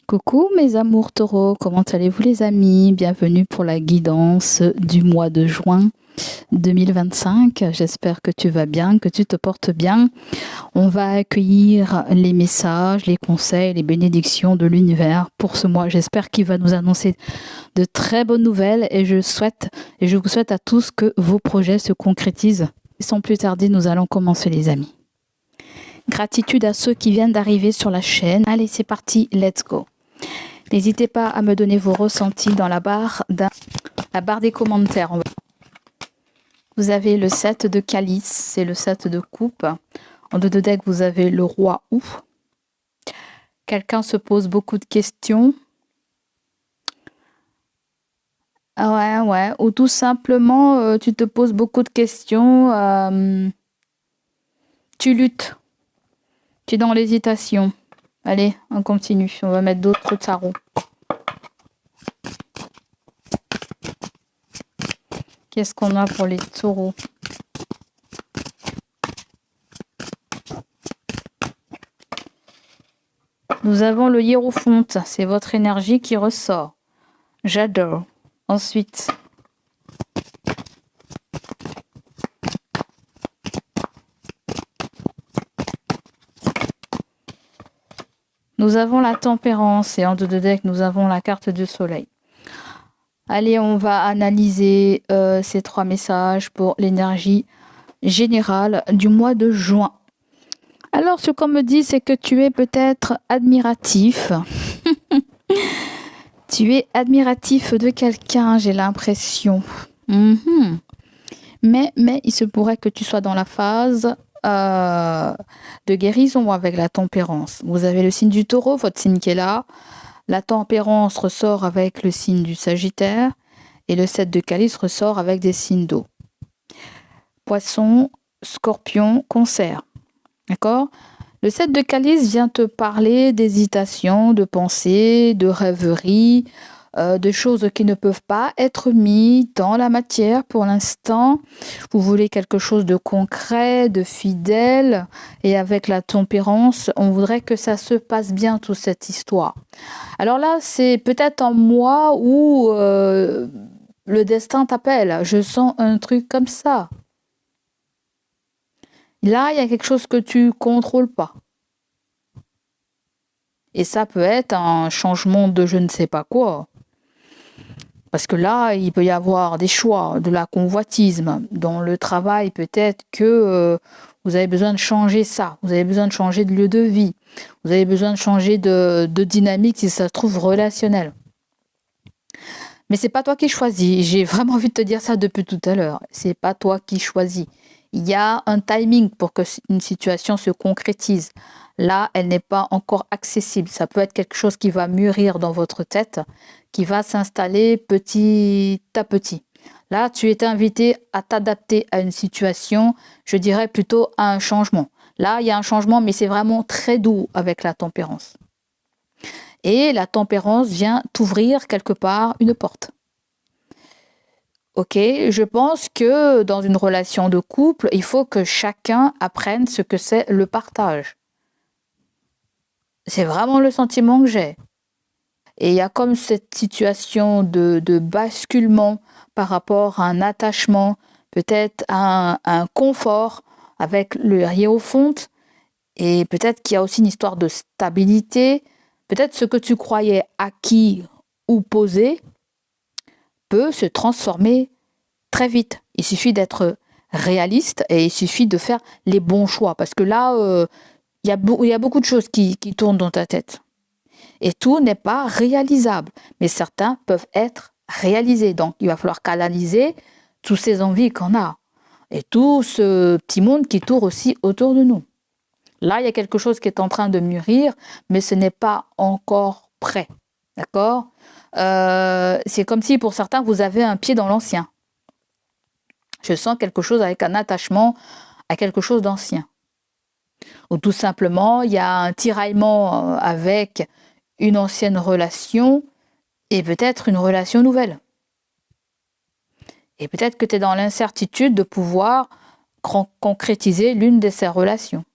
Coucou mes amours taureaux, comment allez-vous les amis? Bienvenue pour la guidance du mois de juin 2025. J'espère que tu vas bien, que tu te portes bien. On va accueillir les messages, les conseils, les bénédictions de l'univers pour ce mois. J'espère qu'il va nous annoncer de très bonnes nouvelles et je vous souhaite à tous que vos projets se concrétisent. Sans plus tarder, nous allons commencer les amis. Gratitude à ceux qui viennent d'arriver sur la chaîne. Allez, c'est parti, let's go. N'hésitez pas à me donner vos ressentis dans la barre des commentaires. Vous avez le 7 de calice, c'est le 7 de coupe. En dos de deck, vous avez le roi ou. Quelqu'un se pose beaucoup de questions. Ouais. Ou tout simplement, tu te poses beaucoup de questions. Tu luttes. Tu es dans l'hésitation. Allez, on continue. On va mettre d'autres tarots. Qu'est-ce qu'on a pour les taureaux? Nous avons le hiérophonte. C'est votre énergie qui ressort. J'adore. Ensuite, nous avons la tempérance et en dos de deck, nous avons la carte du soleil. Allez, on va analyser ces trois messages pour l'énergie générale du mois de juin. Alors, ce qu'on me dit, c'est que tu es peut-être admiratif. Tu es admiratif de quelqu'un, j'ai l'impression. Mais il se pourrait que tu sois dans la phase de guérison avec la tempérance. Vous avez le signe du taureau, votre signe qui est là. La tempérance ressort avec le signe du sagittaire. Et le 7 de calice ressort avec des signes d'eau. Poisson, scorpion, cancer. D'accord ? Le 7 de calice vient te parler d'hésitation, de pensée, de rêverie, de choses qui ne peuvent pas être mises dans la matière pour l'instant. Vous voulez quelque chose de concret, de fidèle. Et avec la tempérance, on voudrait que ça se passe bien, toute cette histoire. Alors là, c'est peut-être un mois où le destin t'appelle. Je sens un truc comme ça. Là, il y a quelque chose que tu contrôles pas. Et ça peut être un changement de je ne sais pas quoi. Parce que là, il peut y avoir des choix, de la convoitisme. Dans le travail, peut-être que vous avez besoin de changer ça. Vous avez besoin de changer de lieu de vie. Vous avez besoin de changer de dynamique, si ça se trouve, relationnelle. Mais c'est pas toi qui choisis. J'ai vraiment envie de te dire ça depuis tout à l'heure. C'est pas toi qui choisis. Il y a un timing pour que une situation se concrétise. Là, elle n'est pas encore accessible. Ça peut être quelque chose qui va mûrir dans votre tête, qui va s'installer petit à petit. Là, tu es invité à t'adapter à une situation, je dirais plutôt à un changement. Là, il y a un changement, mais c'est vraiment très doux avec la tempérance. Et la tempérance vient t'ouvrir quelque part une porte. Ok, je pense que dans une relation de couple, il faut que chacun apprenne ce que c'est le partage. C'est vraiment le sentiment que j'ai. Et il y a comme cette situation de basculement par rapport à un attachement, peut-être à un confort avec le hiérophonte. Et peut-être qu'il y a aussi une histoire de stabilité. Peut-être ce que tu croyais acquis ou posé peut se transformer très vite. Il suffit d'être réaliste et il suffit de faire les bons choix. Parce que là, il y a beaucoup de choses qui tournent dans ta tête. Et tout n'est pas réalisable. Mais certains peuvent être réalisés. Donc, il va falloir canaliser toutes ces envies qu'on a. Et tout ce petit monde qui tourne aussi autour de nous. Là, il y a quelque chose qui est en train de mûrir, mais ce n'est pas encore prêt. D'accord ? C'est comme si, pour certains, vous avez un pied dans l'ancien. Je sens quelque chose avec un attachement à quelque chose d'ancien. Ou tout simplement, il y a un tiraillement avec une ancienne relation et peut-être une relation nouvelle. Et peut-être que tu es dans l'incertitude de pouvoir concrétiser l'une de ces relations.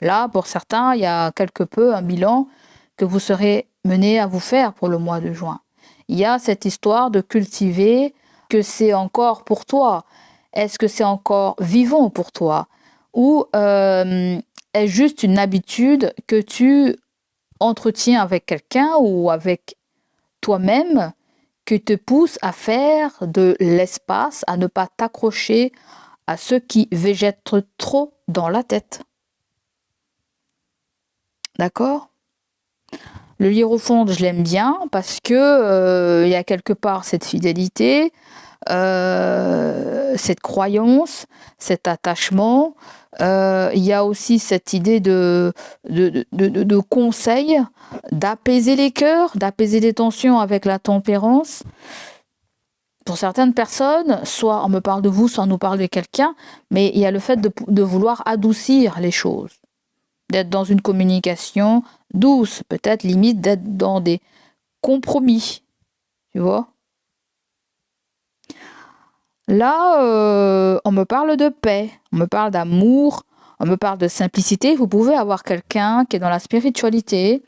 Là, pour certains, il y a quelque peu un bilan que vous serez mené à vous faire pour le mois de juin. Il y a cette histoire de cultiver que c'est encore pour toi. Est-ce que c'est encore vivant pour toi? Ou est-ce juste une habitude que tu entretiens avec quelqu'un ou avec toi-même qui te pousse à faire de l'espace, à ne pas t'accrocher à ceux qui végètent trop dans la tête. D'accord? Le hiérophante, je l'aime bien parce que y a quelque part cette fidélité, cette croyance, cet attachement. Il y a aussi cette idée de conseil, d'apaiser les cœurs, d'apaiser les tensions avec la tempérance. Pour certaines personnes, soit on me parle de vous, soit on nous parle de quelqu'un, mais il y a le fait de vouloir adoucir les choses, d'être dans une communication douce, peut-être limite d'être dans des compromis, tu vois. Là, on me parle de paix, on me parle d'amour, on me parle de simplicité. Vous pouvez avoir quelqu'un qui est dans la spiritualité,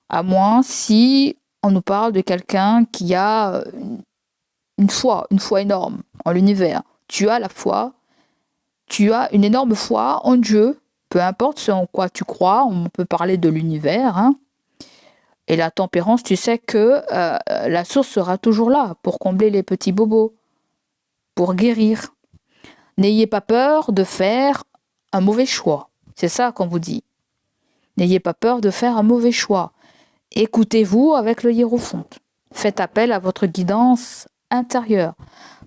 à moins si on nous parle de quelqu'un qui a une foi énorme en l'univers. Tu as la foi, tu as une énorme foi en Dieu, peu importe ce en quoi tu crois, on peut parler de l'univers. Hein. Et la tempérance, tu sais que la source sera toujours là pour combler les petits bobos, pour guérir. N'ayez pas peur de faire un mauvais choix. C'est ça qu'on vous dit. N'ayez pas peur de faire un mauvais choix. Écoutez-vous avec le hiérophante. Faites appel à votre guidance intérieure.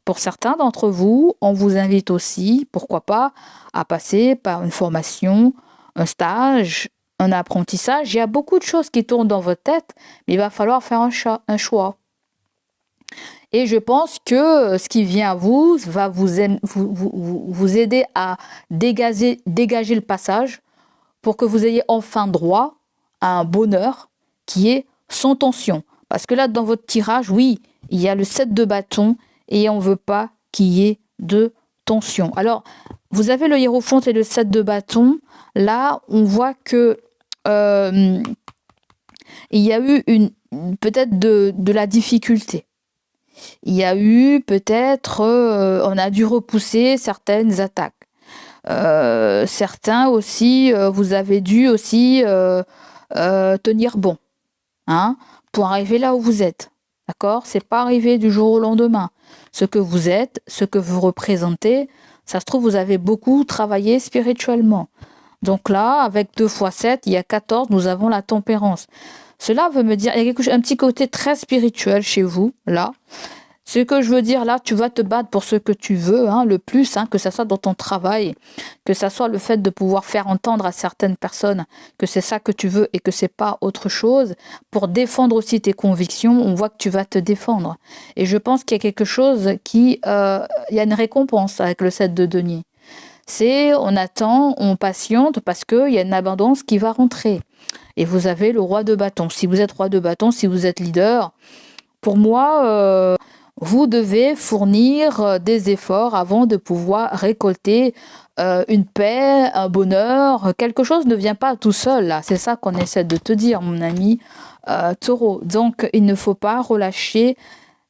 Pour certains d'entre vous, on vous invite aussi, pourquoi pas, à passer par une formation, un stage, un apprentissage. Il y a beaucoup de choses qui tournent dans votre tête, mais il va falloir faire un choix. Et je pense que ce qui vient à vous va vous aider à dégager le passage pour que vous ayez enfin droit à un bonheur qui est sans tension. Parce que là, dans votre tirage, oui, il y a le 7 de bâton et on ne veut pas qu'il y ait de tension. Alors, vous avez le hiérophante et le 7 de bâton. Là, on voit que il y a eu peut-être de la difficulté. Il y a eu peut-être, on a dû repousser certaines attaques. Certains aussi, vous avez dû aussi tenir bon, hein, pour arriver là où vous êtes. D'accord? C'est pas arrivé du jour au lendemain. Ce que vous êtes, ce que vous représentez, ça se trouve, vous avez beaucoup travaillé spirituellement. Donc là, avec 2 x 7, il y a 14, nous avons la tempérance. Cela veut me dire, il y a un petit côté très spirituel chez vous, là. Ce que je veux dire là, tu vas te battre pour ce que tu veux, hein, le plus, hein, que ça soit dans ton travail, que ça soit le fait de pouvoir faire entendre à certaines personnes que c'est ça que tu veux et que c'est pas autre chose. Pour défendre aussi tes convictions, on voit que tu vas te défendre. Et je pense qu'il y a quelque chose il y a une récompense avec le 7 de denier. C'est, on attend, on patiente parce qu'il y a une abondance qui va rentrer. Et vous avez le roi de bâton. Si vous êtes roi de bâton, si vous êtes leader, pour moi, vous devez fournir des efforts avant de pouvoir récolter une paix, un bonheur. Quelque chose ne vient pas tout seul, là. C'est ça qu'on essaie de te dire, mon ami Taureau. Donc, il ne faut pas relâcher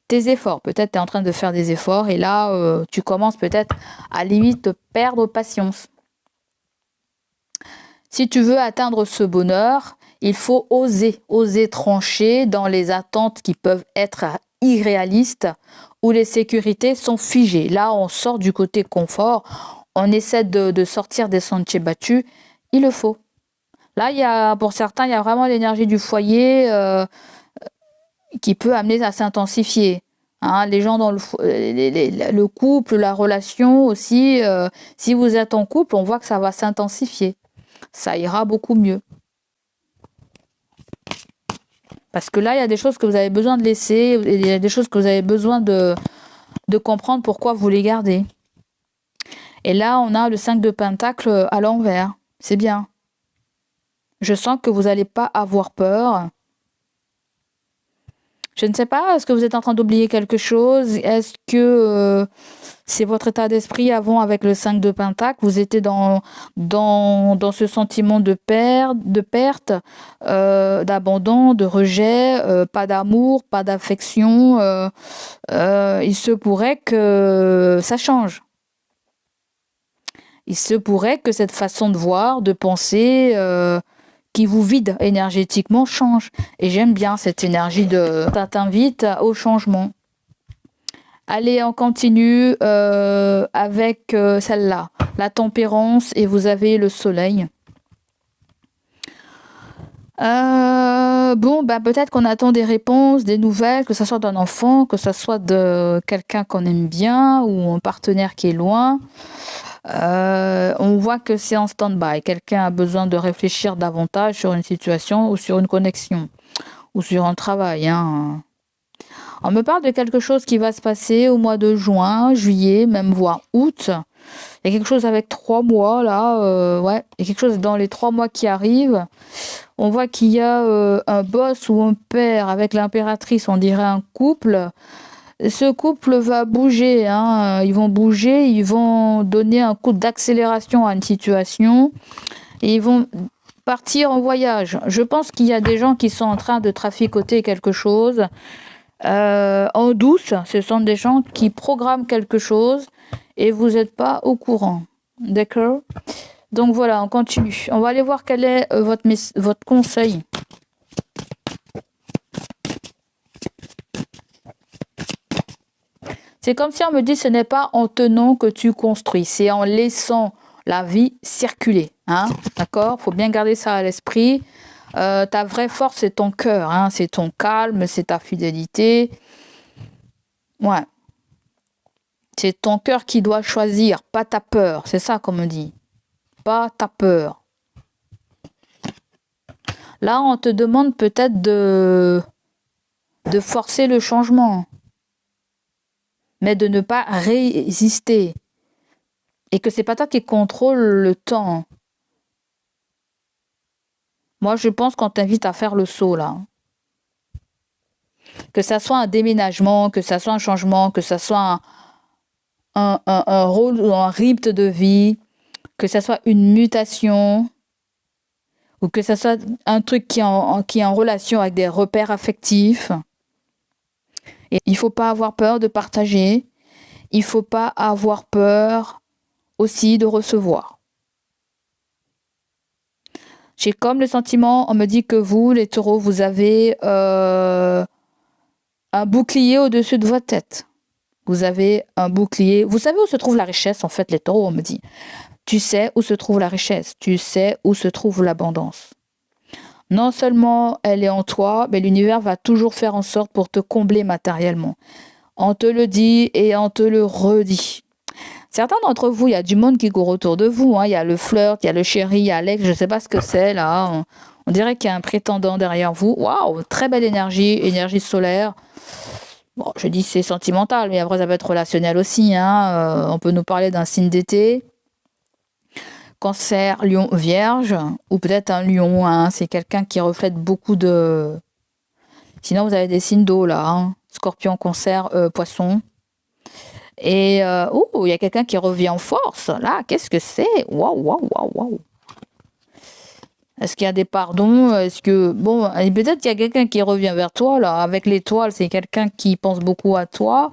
tes efforts. Peut-être tu es en train de faire des efforts et là, tu commences peut-être à limite perdre patience. Si tu veux atteindre ce bonheur, il faut oser trancher dans les attentes qui peuvent être irréalistes, où les sécurités sont figées. Là, on sort du côté confort, on essaie de sortir des sentiers battus, il le faut. Là, pour certains, il y a vraiment l'énergie du foyer qui peut amener à s'intensifier. Hein, les gens dans le couple, la relation aussi, si vous êtes en couple, on voit que ça va s'intensifier. Ça ira beaucoup mieux. Parce que là, il y a des choses que vous avez besoin de laisser, il y a des choses que vous avez besoin de comprendre pourquoi vous les gardez. Et là, on a le 5 de Pentacle à l'envers. C'est bien. Je sens que vous n'allez pas avoir peur. Je ne sais pas, est-ce que vous êtes en train d'oublier quelque chose? Est-ce que c'est votre état d'esprit avant avec le 5 de Pentacle? Vous étiez dans ce sentiment de perte, d'abandon, de rejet, pas d'amour, pas d'affection. Il se pourrait que ça change. Il se pourrait que cette façon de voir, de penser, qui vous vide énergétiquement change. Et j'aime bien cette énergie ça t'invite au changement. Allez, on continue avec celle-là, la tempérance, et vous avez le soleil. Bon, peut-être qu'on attend des réponses, des nouvelles, que ce soit d'un enfant, que ce soit de quelqu'un qu'on aime bien ou un partenaire qui est loin. On voit que c'est en stand-by. Quelqu'un a besoin de réfléchir davantage sur une situation ou sur une connexion ou sur un travail. Hein. On me parle de quelque chose qui va se passer au mois de juin, juillet, même voire août. Il y a quelque chose avec 3 mois là. Ouais, il y a quelque chose dans les 3 mois qui arrivent. On voit qu'il y a un boss ou un père avec l'impératrice, on dirait un couple. Ce couple va bouger, hein. Ils vont bouger, ils vont donner un coup d'accélération à une situation et ils vont partir en voyage. Je pense qu'il y a des gens qui sont en train de traficoter quelque chose en douce. Ce sont des gens qui programment quelque chose et vous n'êtes pas au courant. D'accord? Donc voilà, on continue. On va aller voir quel est votre conseil. C'est comme si on me dit ce n'est pas en tenant que tu construis, c'est en laissant la vie circuler. Hein, d'accord? Faut bien garder ça à l'esprit. Ta vraie force, c'est ton cœur, hein, c'est ton calme, c'est ta fidélité. Ouais. C'est ton cœur qui doit choisir, pas ta peur. C'est ça qu'on me dit. Pas ta peur. Là, on te demande peut-être de forcer le changement, mais de ne pas résister. Et que c'est pas toi qui contrôle le temps. Moi, je pense qu'on t'invite à faire le saut, là. Que ça soit un déménagement, que ça soit un changement, que ça soit un rôle ou un rythme de vie, que ça soit une mutation, ou que ça soit un truc qui est en relation avec des repères affectifs. Et il faut pas avoir peur de partager. Il faut pas avoir peur aussi de recevoir. J'ai comme le sentiment, on me dit que vous, les taureaux, vous avez un bouclier au-dessus de votre tête. Vous avez un bouclier. Vous savez où se trouve la richesse, en fait, les taureaux, on me dit. Tu sais où se trouve la richesse. Tu sais où se trouve l'abondance. Non seulement elle est en toi, mais l'univers va toujours faire en sorte pour te combler matériellement. On te le dit et on te le redit. Certains d'entre vous, il y a du monde qui court autour de vous. Hein. Il y a le flirt, il y a le chéri, il y a l'ex, je ne sais pas ce que c'est là. On dirait qu'il y a un prétendant derrière vous. Waouh, très belle énergie solaire. Bon, je dis c'est sentimental, mais après ça peut être relationnel aussi. Hein. On peut nous parler d'un signe d'été. Cancer, lion, vierge, ou peut-être un lion. Hein. C'est quelqu'un qui reflète beaucoup de... Sinon, vous avez des signes d'eau là. Hein. Scorpion, cancer, poisson. Et il y a quelqu'un qui revient en force. Là, qu'est-ce que c'est? Waouh. Est-ce qu'il y a des pardons? Est-ce que... Bon, peut-être qu'il y a quelqu'un qui revient vers toi. Là, avec l'étoile, c'est quelqu'un qui pense beaucoup à toi.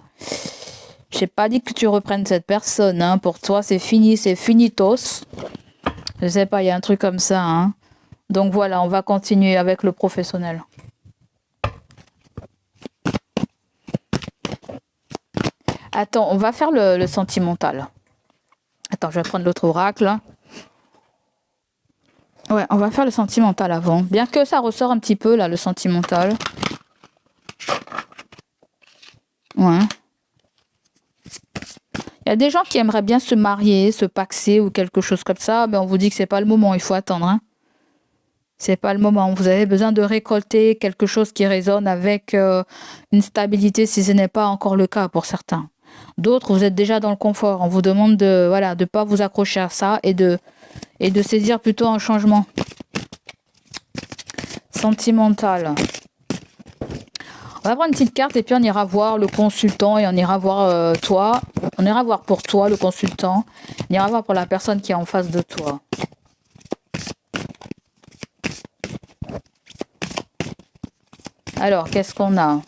Je n'ai pas dit que tu reprennes cette personne. Hein. Pour toi, c'est fini, c'est finitos. Je sais pas, il y a un truc comme ça. Hein. Donc voilà, on va continuer avec le professionnel. Attends, on va faire le sentimental. Attends, je vais prendre l'autre oracle. Ouais, on va faire le sentimental avant. Bien que ça ressort un petit peu, là, le sentimental. Ouais. Il y a des gens qui aimeraient bien se marier, se paxer ou quelque chose comme ça. Ben, on vous dit que c'est pas le moment, il faut attendre. Hein. C'est pas le moment. Vous avez besoin de récolter quelque chose qui résonne avec une stabilité si ce n'est pas encore le cas pour certains. D'autres, vous êtes déjà dans le confort. On vous demande de pas vous accrocher à ça et de saisir plutôt un changement sentimental. On va prendre une petite carte et puis on ira voir le consultant et on ira voir toi. On ira voir pour toi le consultant. On ira voir pour la personne qui est en face de toi. Alors, qu'est-ce qu'on a?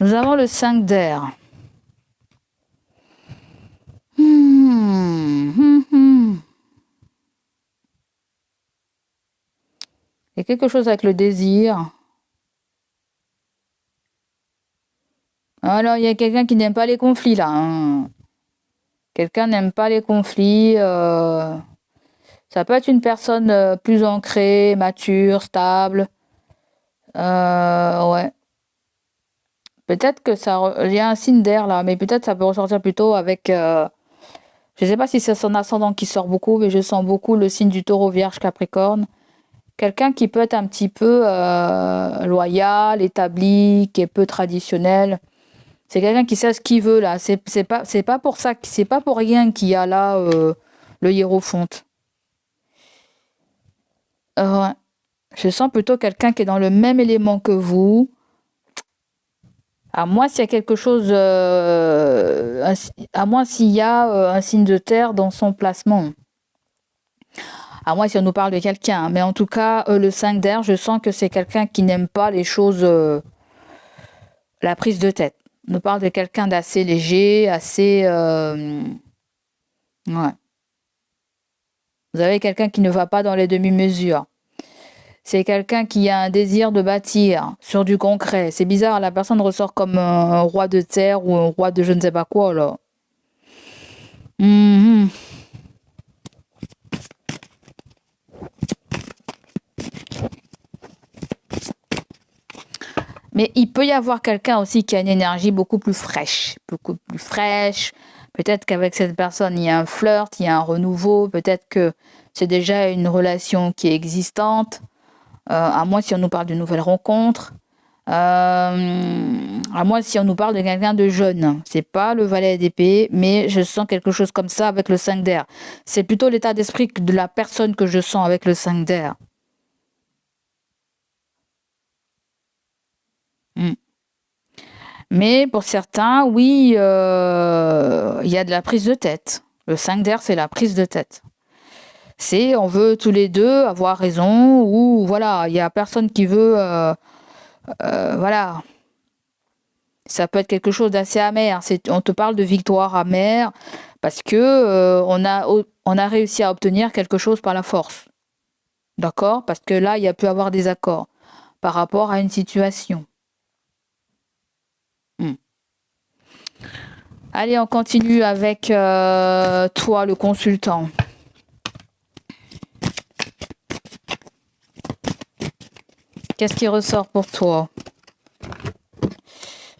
Nous avons le 5 d'air. Il y a quelque chose avec le désir. Alors, il y a quelqu'un qui n'aime pas les conflits, là. Hein. Quelqu'un n'aime pas les conflits. Ça peut être une personne plus ancrée, mature, stable. Ouais. Peut-être que il y a un signe d'air, là, mais peut-être ça peut ressortir plutôt avec... je ne sais pas si c'est son ascendant qui sort beaucoup, mais je sens beaucoup le signe du Taureau, Vierge, Capricorne. Quelqu'un qui peut être un petit peu loyal, établi, qui est peu traditionnel. C'est quelqu'un qui sait ce qu'il veut là. C'est pas pour ça, c'est pas pour rien qu'il y a là le hiérophante. Ouais. Je sens plutôt quelqu'un qui est dans le même élément que vous. À moins s'il y a quelque chose, à moins s'il y a un signe de terre dans son placement. À moins si on nous parle de quelqu'un. Mais en tout cas, le 5 d'air, je sens que c'est quelqu'un qui n'aime pas les choses, la prise de tête. On nous parle de quelqu'un d'assez léger, assez... ouais. Vous avez quelqu'un qui ne va pas dans les demi-mesures. C'est quelqu'un qui a un désir de bâtir sur du concret. C'est bizarre, la personne ressort comme un roi de terre ou un roi de je ne sais pas quoi, là. Mais il peut y avoir quelqu'un aussi qui a une énergie beaucoup plus fraîche. Beaucoup plus fraîche. Peut-être qu'avec cette personne, il y a un flirt, il y a un renouveau. Peut-être que c'est déjà une relation qui est existante. À moins si on nous parle d'une nouvelle rencontre. À moins si on nous parle de quelqu'un de jeune. C'est pas le valet d'épée, mais je sens quelque chose comme ça avec le 5 d'air. C'est plutôt l'état d'esprit de la personne que je sens avec le 5 d'air. Mais pour certains, oui, il y a de la prise de tête. Le 5 d'air, c'est la prise de tête. C'est on veut tous les deux avoir raison ou voilà, il y a personne qui veut voilà. Ça peut être quelque chose d'assez amer. On te parle de victoire amère parce que on a réussi à obtenir quelque chose par la force. D'accord? Parce que là, il y a pu avoir des accords par rapport à une situation. Allez, on continue avec toi, le consultant. Qu'est-ce qui ressort pour toi?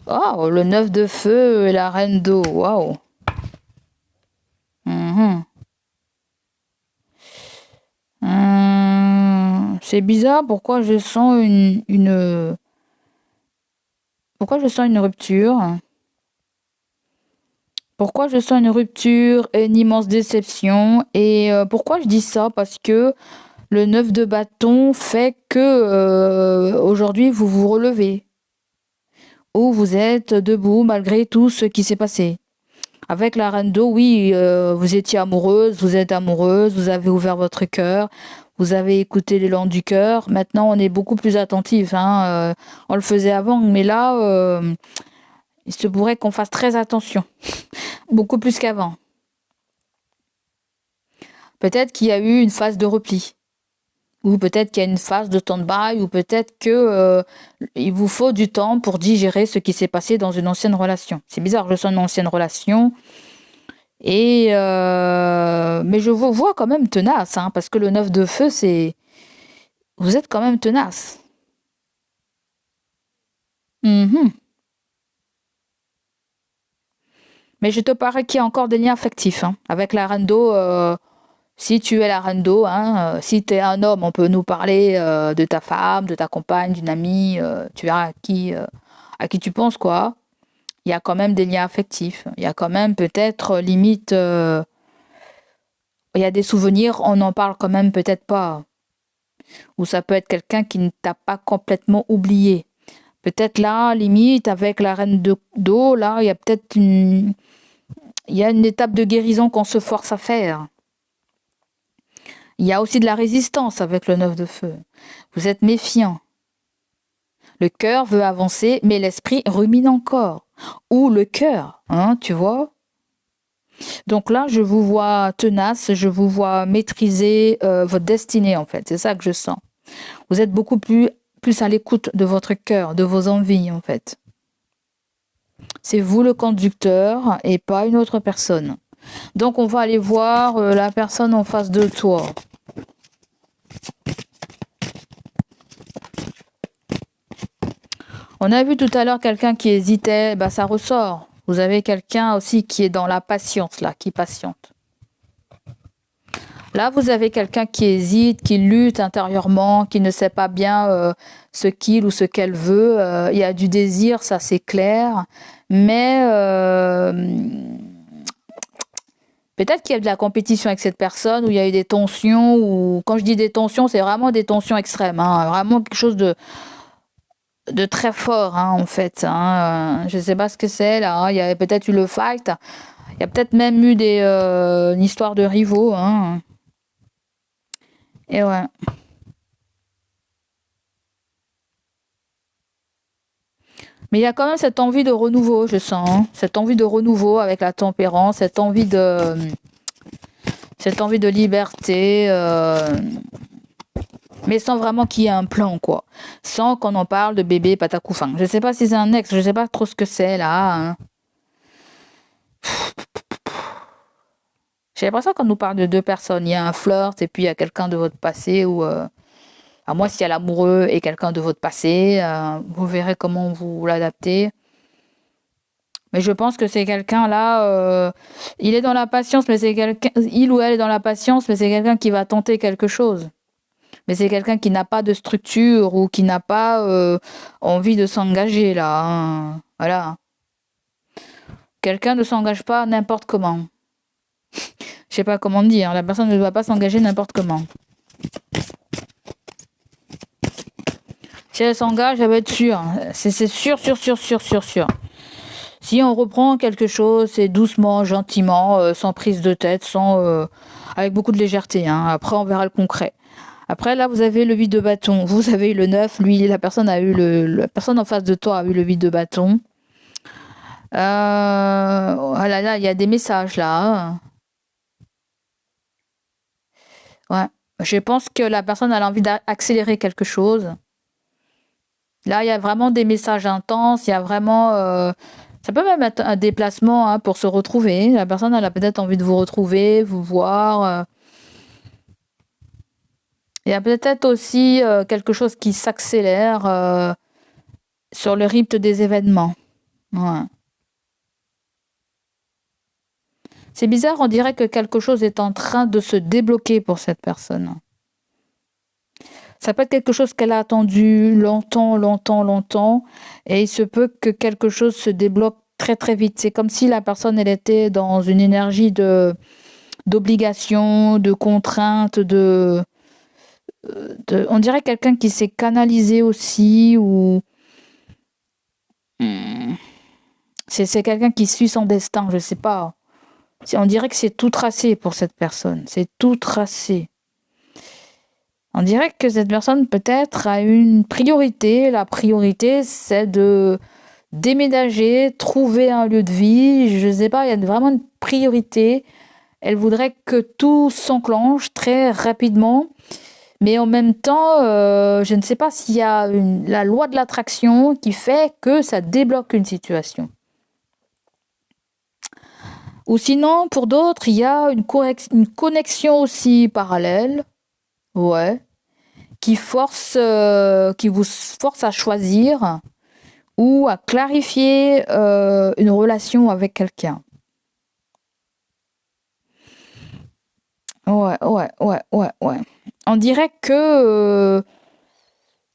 Oh, le 9 de feu et la reine d'eau. Waouh. C'est bizarre, pourquoi je sens pourquoi je sens une rupture? Pourquoi je sens une rupture et une immense déception? Et pourquoi je dis ça? Parce que le 9 de bâton fait que aujourd'hui vous vous relevez. Ou vous êtes debout malgré tout ce qui s'est passé. Avec la reine d'eau, oui, vous étiez amoureuse, vous êtes amoureuse, vous avez ouvert votre cœur, vous avez écouté l'élan du cœur. Maintenant, on est beaucoup plus attentif. Hein, on le faisait avant, mais là, il se pourrait qu'on fasse très attention. Beaucoup plus qu'avant. Peut-être qu'il y a eu une phase de repli. Ou peut-être qu'il y a une phase de stand-by, ou peut-être que il vous faut du temps pour digérer ce qui s'est passé dans une ancienne relation. C'est bizarre, je sens une ancienne relation. Et mais je vous vois quand même tenace, hein, parce que le 9 de feu, c'est... Vous êtes quand même tenace. Mais je te parais qu'il y a encore des liens affectifs. Hein. Avec la reine d'eau, si tu es la reine d'eau, hein, si tu es un homme, on peut nous parler de ta femme, de ta compagne, d'une amie, tu verras à qui tu penses, quoi. Il y a quand même des liens affectifs. Il y a quand même peut-être limite... il y a des souvenirs, on n'en parle quand même peut-être pas. Ou ça peut être quelqu'un qui ne t'a pas complètement oublié. Peut-être là, limite, avec la reine d'eau, là, il y a peut-être une étape de guérison qu'on se force à faire. Il y a aussi de la résistance avec le 9 de feu. Vous êtes méfiant. Le cœur veut avancer, mais l'esprit rumine encore. Ou le cœur, hein, tu vois. Donc là, je vous vois tenace, je vous vois maîtriser votre destinée, en fait. C'est ça que je sens. Vous êtes beaucoup plus à l'écoute de votre cœur, de vos envies, en fait. C'est vous le conducteur et pas une autre personne. Donc, on va aller voir la personne en face de toi. On a vu tout à l'heure quelqu'un qui hésitait, bah ça ressort. Vous avez quelqu'un aussi qui est dans la patience, là, qui patiente. Là, vous avez quelqu'un qui hésite, qui lutte intérieurement, qui ne sait pas bien ce qu'il ou ce qu'elle veut. Il y a du désir, ça c'est clair. Mais peut-être qu'il y a de la compétition avec cette personne, où il y a eu des tensions, ou quand je dis des tensions, c'est vraiment des tensions extrêmes. Hein, vraiment quelque chose de très fort, hein, en fait. Hein. Je ne sais pas ce que c'est, là. Hein. Il y a peut-être eu le fight. Il y a peut-être même eu une histoire de rivaux. Hein. Et ouais. Mais il y a quand même cette envie de renouveau, je sens. Hein. Cette envie de renouveau avec la tempérance, cette envie de liberté. Mais sans vraiment qu'il y ait un plan, quoi. Sans qu'on en parle de bébé patacoufin. Je sais pas si c'est un ex, je sais pas trop ce que c'est, là. Hein. J'ai l'impression qu'on nous parle de deux personnes. Il y a un flirt et puis il y a quelqu'un de votre passé ou... à moi, s'il y a l'amoureux et quelqu'un de votre passé, vous verrez comment vous l'adaptez. Mais je pense que c'est quelqu'un là, il est dans la patience, mais c'est quelqu'un, il ou elle est dans la patience, mais c'est quelqu'un qui va tenter quelque chose. Mais c'est quelqu'un qui n'a pas de structure ou qui n'a pas envie de s'engager là. Hein. Voilà. Quelqu'un ne s'engage pas n'importe comment. Je sais pas comment dire. La personne ne doit pas s'engager n'importe comment. Si elle s'engage, elle va être sûre. C'est sûr. Si on reprend quelque chose, c'est doucement, gentiment, sans prise de tête, avec beaucoup de légèreté. Hein. Après, on verra le concret. Après, là, vous avez le 8 de bâton. Vous avez eu le 9. Lui, la personne la personne en face de toi a eu le 8 de bâton. Voilà, là, il y a des messages, là. Ouais. Je pense que la personne a envie d'accélérer quelque chose. Là, il y a vraiment des messages intenses. Il y a vraiment... ça peut même être un déplacement hein, pour se retrouver. La personne, elle a peut-être envie de vous retrouver, vous voir. Il y a peut-être aussi quelque chose qui s'accélère sur le rythme des événements. Ouais. C'est bizarre, on dirait que quelque chose est en train de se débloquer pour cette personne. Ça peut être quelque chose qu'elle a attendu longtemps, et il se peut que quelque chose se débloque très très vite. C'est comme si la personne, elle était dans une énergie d'obligation, de contrainte, on dirait quelqu'un qui s'est canalisé aussi, ou c'est quelqu'un qui suit son destin, je sais pas. On dirait que c'est tout tracé pour cette personne, c'est tout tracé. On dirait que cette personne peut-être a une priorité. La priorité, c'est de déménager, trouver un lieu de vie. Je ne sais pas, il y a vraiment une priorité. Elle voudrait que tout s'enclenche très rapidement. Mais en même temps, je ne sais pas s'il y a la loi de l'attraction qui fait que ça débloque une situation. Ou sinon, pour d'autres, il y a une connexion aussi parallèle. Ouais. Qui vous force à choisir ou à clarifier une relation avec quelqu'un. Ouais. On dirait que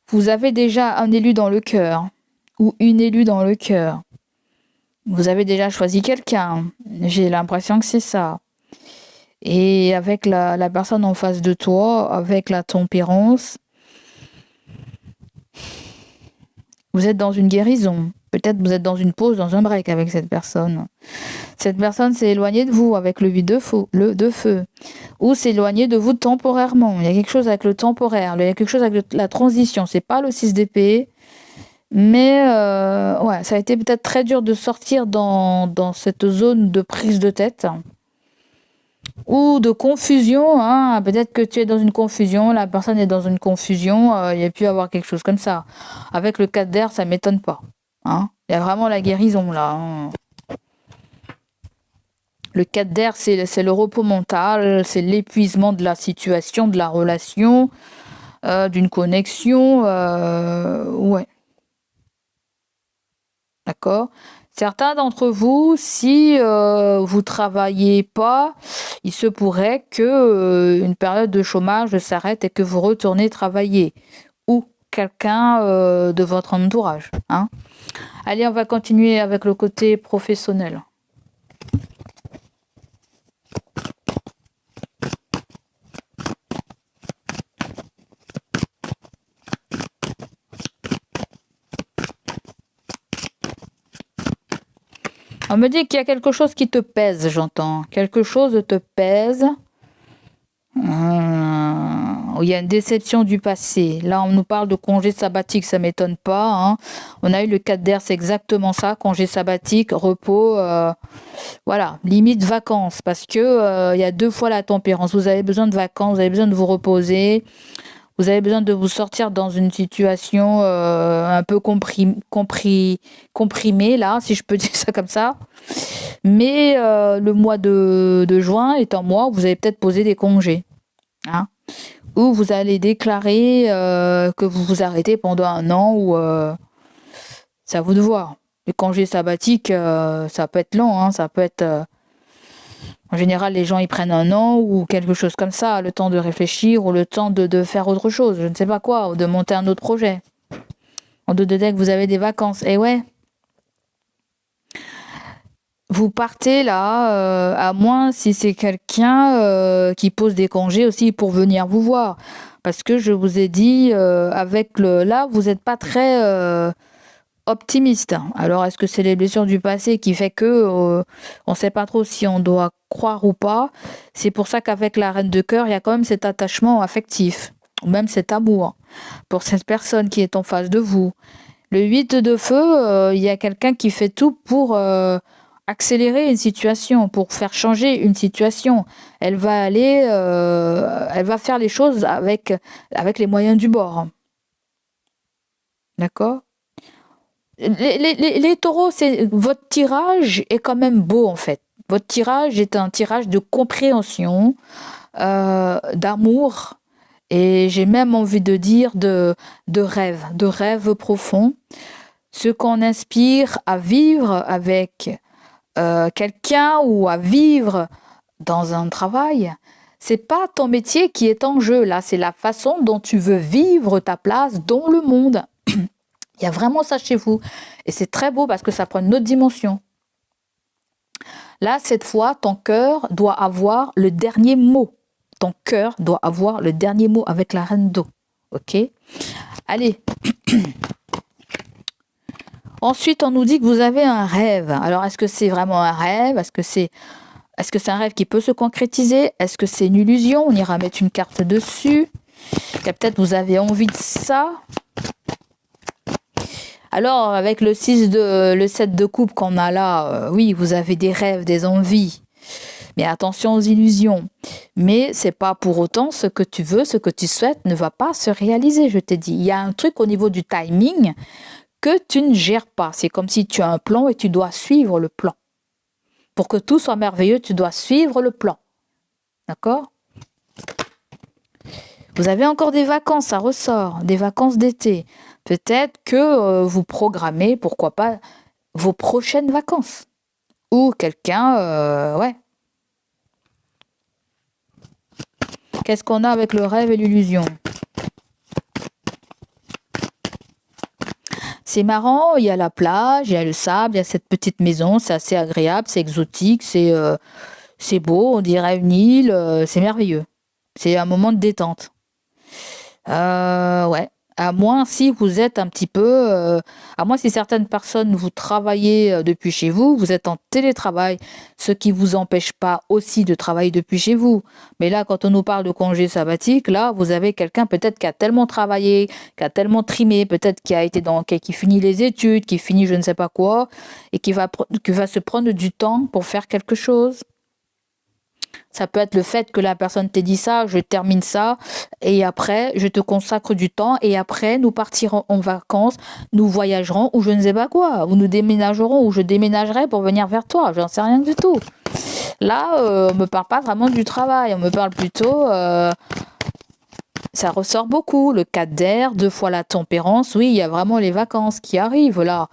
vous avez déjà un élu dans le cœur ou une élue dans le cœur. Vous avez déjà choisi quelqu'un. J'ai l'impression que c'est ça. Et avec la personne en face de toi, avec la tempérance, Vous êtes dans une guérison. Peut-être vous êtes dans une pause, dans un break avec cette personne. Cette personne s'est éloignée de vous avec le 8 de feu. Ou s'est éloignée de vous temporairement. Il y a quelque chose avec le temporaire. Il y a quelque chose avec la transition. C'est pas le 6 d'épée. Mais ouais, ça a été peut-être très dur de sortir dans cette zone de prise de tête. Ou de confusion, hein. Peut-être que tu es dans une confusion, la personne est dans une confusion, il y a pu avoir quelque chose comme ça. Avec le 4 d'air, ça m'étonne pas. Hein. Il y a vraiment la guérison là. Hein. Le 4 d'air, c'est le repos mental, c'est l'épuisement de la situation, de la relation, d'une connexion. Ouais. D'accord. Certains d'entre vous, si vous travaillez pas, il se pourrait que une période de chômage s'arrête et que vous retournez travailler. Ou quelqu'un de votre entourage. Hein. Allez, on va continuer avec le côté professionnel. On me dit qu'il y a quelque chose qui te pèse, j'entends. Quelque chose te pèse. Il y a une déception du passé. Là, on nous parle de congé sabbatique, ça m'étonne pas. Hein. On a eu le 4 d'air, c'est exactement ça. Congé sabbatique, repos, voilà, limite vacances. Parce que il y a 2 fois la tempérance. Vous avez besoin de vacances, vous avez besoin de vous reposer. Vous avez besoin de vous sortir dans une situation un peu comprimée, là, si je peux dire ça comme ça. Mais le mois de juin est un mois où vous allez peut-être poser des congés. Hein, où vous allez déclarer que vous vous arrêtez pendant 1 an ou c'est à vous de voir. Les congés sabbatiques, ça peut être long, hein, ça peut être... en général, les gens, ils prennent 1 an ou quelque chose comme ça, le temps de réfléchir ou le temps de faire autre chose, je ne sais pas quoi, ou de monter un autre projet. En deux de deck, vous avez des vacances. Et ouais, vous partez là, à moins si c'est quelqu'un qui pose des congés aussi pour venir vous voir. Parce que je vous ai dit, avec là, vous n'êtes pas très optimiste. Alors, est-ce que c'est les blessures du passé qui fait que on ne sait pas trop si on doit croire ou pas? C'est pour ça qu'avec la reine de cœur, il y a quand même cet attachement affectif, ou même cet amour pour cette personne qui est en face de vous. Le 8 de feu, il y a quelqu'un qui fait tout pour accélérer une situation, pour faire changer une situation. Elle va faire les choses avec les moyens du bord. D'accord? Les taureaux, votre tirage est quand même beau en fait. Votre tirage est un tirage de compréhension, d'amour, et j'ai même envie de dire de rêve profond. Ce qu'on inspire à vivre avec quelqu'un ou à vivre dans un travail, c'est pas ton métier qui est en jeu là, c'est la façon dont tu veux vivre ta place dans le monde. Il y a vraiment ça chez vous. Et c'est très beau parce que ça prend une autre dimension. Là, cette fois, ton cœur doit avoir le dernier mot. Ton cœur doit avoir le dernier mot avec la reine d'eau. Ok? Allez. Ensuite, on nous dit que vous avez un rêve. Alors, est-ce que c'est vraiment un rêve? Est-ce que c'est un rêve qui peut se concrétiser? Est-ce que c'est une illusion? On ira mettre une carte dessus. Et peut-être vous avez envie de ça. Alors, avec le 7 de coupe qu'on a là, oui, vous avez des rêves, des envies. Mais attention aux illusions. Mais c'est pas pour autant ce que tu veux, ce que tu souhaites ne va pas se réaliser, je t'ai dit. Il y a un truc au niveau du timing que tu ne gères pas. C'est comme si tu as un plan et tu dois suivre le plan. Pour que tout soit merveilleux, tu dois suivre le plan. D'accord? Vous avez encore des vacances, ça ressort, des vacances d'été. Peut-être que vous programmez, pourquoi pas, vos prochaines vacances. Ou quelqu'un, ouais. Qu'est-ce qu'on a avec le rêve et l'illusion? C'est marrant, il y a la plage, il y a le sable, il y a cette petite maison, c'est assez agréable, c'est exotique, c'est beau, on dirait une île, c'est merveilleux. C'est un moment de détente. Ouais. À moins si vous êtes un petit peu, à moins si certaines personnes, vous travaillez depuis chez vous, vous êtes en télétravail, ce qui vous empêche pas aussi de travailler depuis chez vous. Mais là, quand on nous parle de congé sabbatique, là, vous avez quelqu'un peut-être qui a tellement travaillé, qui a tellement trimé, peut-être qui a été qui finit les études, qui finit je ne sais pas quoi, et qui va se prendre du temps pour faire quelque chose. Ça peut être le fait que la personne t'ait dit ça, je termine ça, et après, je te consacre du temps, et après, nous partirons en vacances, nous voyagerons, ou je ne sais pas quoi, ou nous déménagerons, ou je déménagerai pour venir vers toi, j'en sais rien du tout. Là, on me parle pas vraiment du travail, on me parle plutôt, ça ressort beaucoup, le 4 d'air, 2 fois la tempérance, oui, il y a vraiment les vacances qui arrivent, là.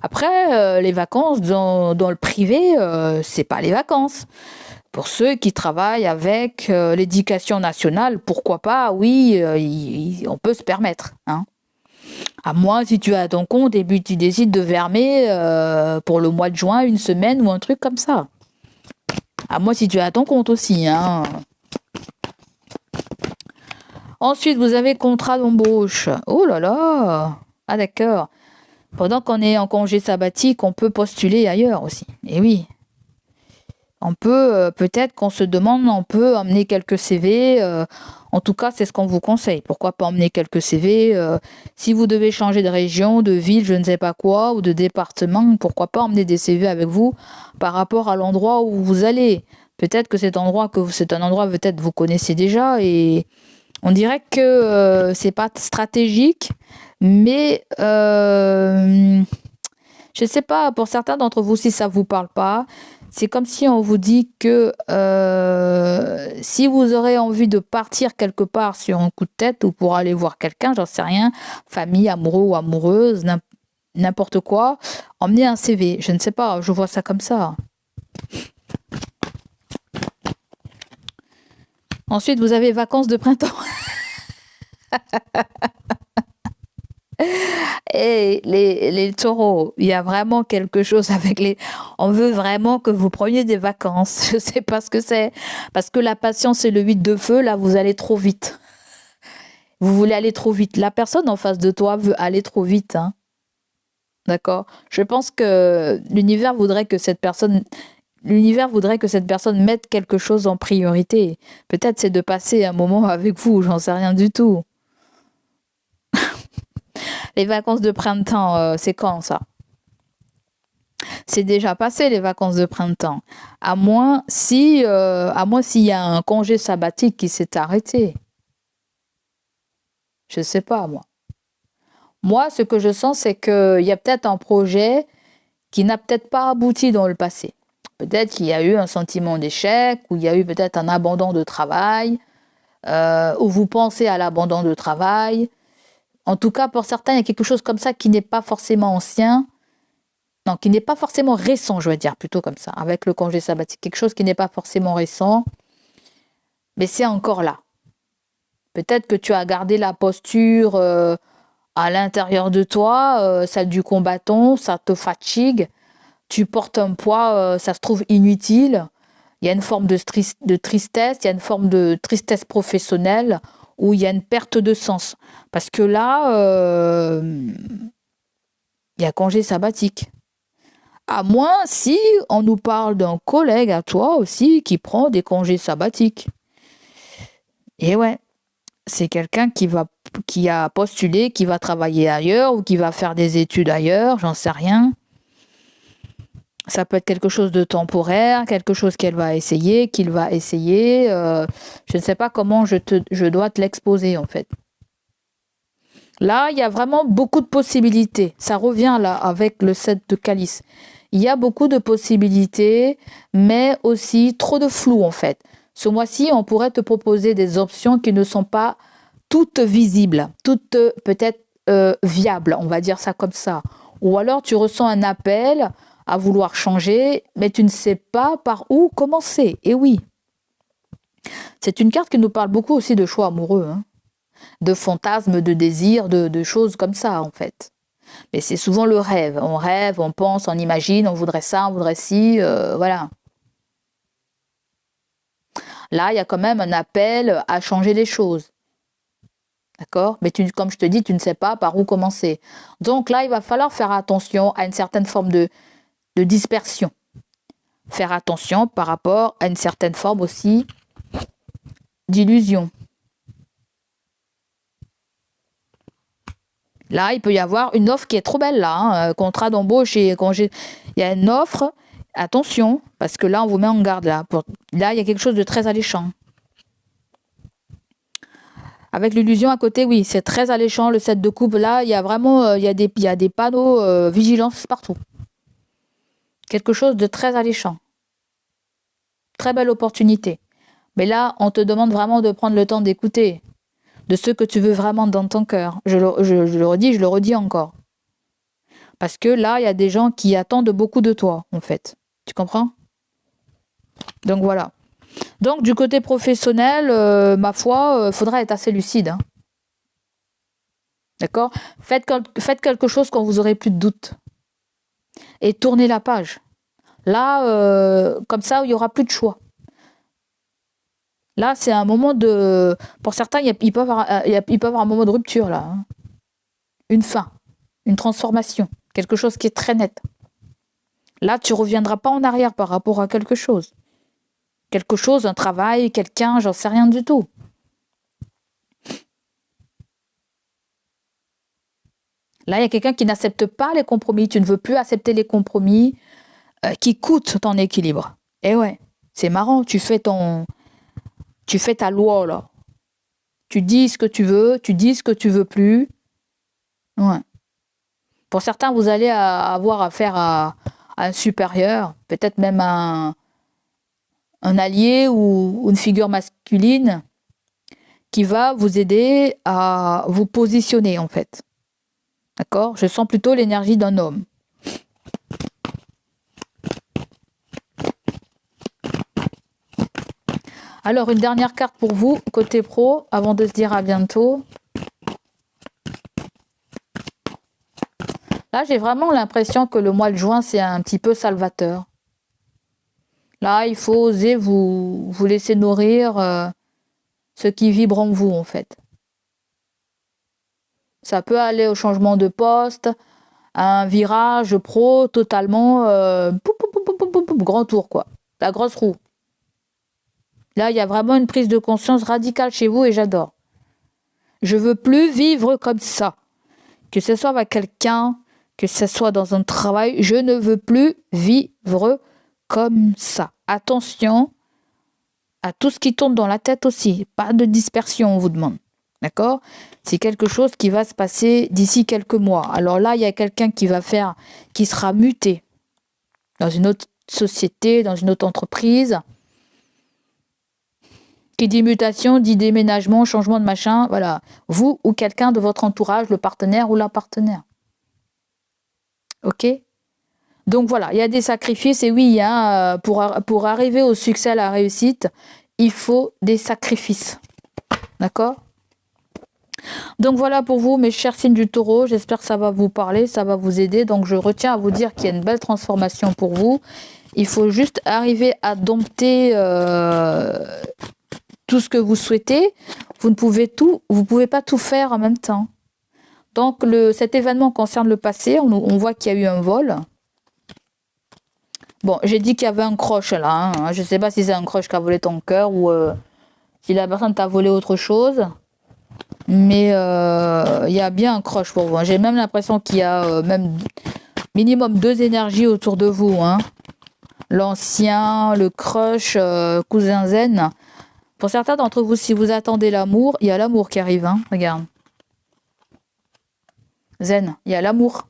Après, les vacances dans le privé, c'est pas les vacances. Pour ceux qui travaillent avec l'éducation nationale, pourquoi pas, oui, on peut se permettre. Hein. À moins si tu as ton compte et puis tu décides de fermer pour le mois de juin, une semaine ou un truc comme ça. À moins si tu as ton compte aussi. Hein. Ensuite, vous avez contrat d'embauche. Oh là là. Ah d'accord. Pendant qu'on est en congé sabbatique, on peut postuler ailleurs aussi. Et oui. On peut, peut-être qu'on se demande, on peut emmener quelques CV. En tout cas, c'est ce qu'on vous conseille. Pourquoi pas emmener quelques CV si vous devez changer de région, de ville, je ne sais pas quoi, ou de département, pourquoi pas emmener des CV avec vous par rapport à l'endroit où vous allez. Peut-être que c'est un endroit peut-être vous connaissez déjà et on dirait que c'est pas stratégique, mais je sais pas, pour certains d'entre vous, si ça vous parle pas, c'est comme si on vous dit que si vous aurez envie de partir quelque part sur un coup de tête ou pour aller voir quelqu'un, j'en sais rien, famille, amoureux ou amoureuse, n'importe quoi, emmenez un CV. Je ne sais pas, je vois ça comme ça. Ensuite, vous avez vacances de printemps. Et les taureaux, il y a vraiment quelque chose avec les... On veut vraiment que vous preniez des vacances. Je sais pas ce que c'est. Parce que la patience et le 8 de feu, là, vous allez trop vite. Vous voulez aller trop vite. La personne en face de toi veut aller trop vite. Hein. D'accord? Je pense que l'univers voudrait que cette personne mette quelque chose en priorité. Peut-être c'est de passer un moment avec vous, j'en sais rien du tout. Les vacances de printemps, c'est quand ça? C'est déjà passé les vacances de printemps. À moins s'il y a un congé sabbatique qui s'est arrêté. Je sais pas, moi. Moi, ce que je sens, c'est qu'il y a peut-être un projet qui n'a peut-être pas abouti dans le passé. Peut-être qu'il y a eu un sentiment d'échec, ou il y a eu peut-être un abandon de travail, ou vous pensez à l'abandon de travail. En tout cas, pour certains, il y a quelque chose comme ça qui n'est pas forcément ancien, non, qui n'est pas forcément récent, je vais dire, plutôt comme ça, avec le congé sabbatique. Quelque chose qui n'est pas forcément récent, mais c'est encore là. Peut-être que tu as gardé la posture à l'intérieur de toi, celle du combattant, ça te fatigue, tu portes un poids, ça se trouve inutile. Il y a une forme de tristesse, il y a une forme de tristesse professionnelle où il y a une perte de sens. Parce que là, il y a congé sabbatique. À moins si on nous parle d'un collègue à toi aussi qui prend des congés sabbatiques. Et ouais, c'est quelqu'un qui a postulé, qui va travailler ailleurs ou qui va faire des études ailleurs, j'en sais rien. Ça peut être quelque chose de temporaire, quelque chose qu'il va essayer. Je ne sais pas comment je dois te l'exposer en fait. Là, il y a vraiment beaucoup de possibilités. Ça revient là avec le 7 de calice. Il y a beaucoup de possibilités, mais aussi trop de flou en fait. Ce mois-ci, on pourrait te proposer des options qui ne sont pas toutes visibles, toutes peut-être viables, on va dire ça comme ça. Ou alors tu ressens un appel à vouloir changer, mais tu ne sais pas par où commencer. Et oui, c'est une carte qui nous parle beaucoup aussi de choix amoureux, hein, de fantasmes, de désirs, de choses comme ça en fait. Mais c'est souvent le rêve. On rêve, on pense, on imagine, on voudrait ça, on voudrait ci, voilà. Là, il y a quand même un appel à changer les choses. D'accord? Mais comme je te dis, tu ne sais pas par où commencer. Donc là, il va falloir faire attention à une certaine forme de dispersion. Faire attention par rapport à une certaine forme aussi d'illusion. Là, il peut y avoir une offre qui est trop belle, là. Hein, contrat d'embauche et congé. Il y a une offre. Attention, parce que là, on vous met en garde. Là, là il y a quelque chose de très alléchant. Avec l'illusion à côté, oui, c'est très alléchant. Le 7 de coupe, là, il y a vraiment il y a des panneaux vigilance partout. Quelque chose de très alléchant. Très belle opportunité. Mais là, on te demande vraiment de prendre le temps d'écouter de ce que tu veux vraiment dans ton cœur. Je le redis, je le redis encore. Parce que là, il y a des gens qui attendent beaucoup de toi, en fait. Tu comprends? Donc voilà. Donc du côté professionnel, ma foi, faudra être assez lucide. Hein. D'accord? Faites quelque chose quand vous aurez plus de doute. Et tournez la page. Là, comme ça, il n'y aura plus de choix. Là, c'est un moment de... Pour certains, il peut y avoir un moment de rupture, là. Hein. Une fin, une transformation, quelque chose qui est très net. Là, tu ne reviendras pas en arrière par rapport à quelque chose. Quelque chose, un travail, quelqu'un, j'en sais rien du tout. Là, il y a quelqu'un qui n'accepte pas les compromis. Tu ne veux plus accepter les compromis qui coûtent ton équilibre. Et ouais, c'est marrant, tu fais ta loi, là. Tu dis ce que tu veux, tu dis ce que tu veux plus. Ouais. Pour certains, vous allez avoir affaire à un supérieur, peut-être même un allié ou une figure masculine qui va vous aider à vous positionner, en fait. D'accord? Je sens plutôt l'énergie d'un homme. Alors, une dernière carte pour vous, côté pro, avant de se dire à bientôt. Là, j'ai vraiment l'impression que le mois de juin, c'est un petit peu salvateur. Là, il faut oser vous laisser nourrir ce qui vibre en vous, en fait. Ça peut aller au changement de poste, à un virage pro totalement grand tour, quoi. La grosse roue. Là, il y a vraiment une prise de conscience radicale chez vous et j'adore. Je veux plus vivre comme ça. Que ce soit avec quelqu'un, que ce soit dans un travail, je ne veux plus vivre comme ça. Attention à tout ce qui tourne dans la tête aussi. Pas de dispersion, on vous demande. D'accord? C'est quelque chose qui va se passer d'ici quelques mois. Alors là, il y a quelqu'un qui sera muté dans une autre société, dans une autre entreprise. Qui dit mutation, dit déménagement, changement de machin, voilà. Vous ou quelqu'un de votre entourage, le partenaire ou la partenaire. Ok? Donc voilà, il y a des sacrifices et oui, pour arriver au succès, à la réussite, il faut des sacrifices. D'accord? Donc voilà pour vous, mes chers signes du taureau. J'espère que ça va vous parler, ça va vous aider. Donc je retiens à vous dire qu'il y a une belle transformation pour vous. Il faut juste arriver à dompter tout ce que vous souhaitez. Vous pouvez pas tout faire en même temps. Donc cet événement concerne le passé. On voit qu'il y a eu un vol. Bon, j'ai dit qu'il y avait un croche là. Hein. Je ne sais pas si c'est un croche qui a volé ton cœur ou si la personne t'a volé autre chose. Mais il y a bien un croche pour vous. J'ai même l'impression qu'il y a même minimum 2 énergies autour de vous. Hein. L'ancien, le crush, cousin zen. Pour certains d'entre vous, si vous attendez l'amour, il y a l'amour qui arrive. Hein. Regarde. Zen, il y a l'amour.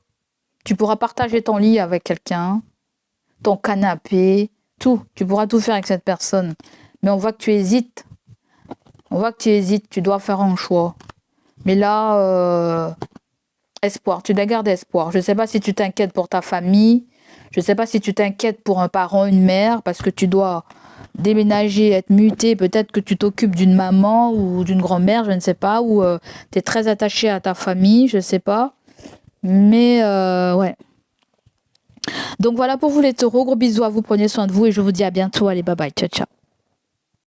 Tu pourras partager ton lit avec quelqu'un, ton canapé, tout. Tu pourras tout faire avec cette personne. Mais on voit que tu hésites. Tu dois faire un choix. Mais là, espoir, tu dois garder espoir. Je ne sais pas si tu t'inquiètes pour ta famille. Je ne sais pas si tu t'inquiètes pour un parent, une mère, parce que tu dois déménager, être muté. Peut-être que tu t'occupes d'une maman ou d'une grand-mère, je ne sais pas. Ou tu es très attaché à ta famille, je ne sais pas. Mais ouais. Donc voilà pour vous les taureaux. Gros bisous à vous, prenez soin de vous et je vous dis à bientôt. Allez, bye bye, ciao, ciao.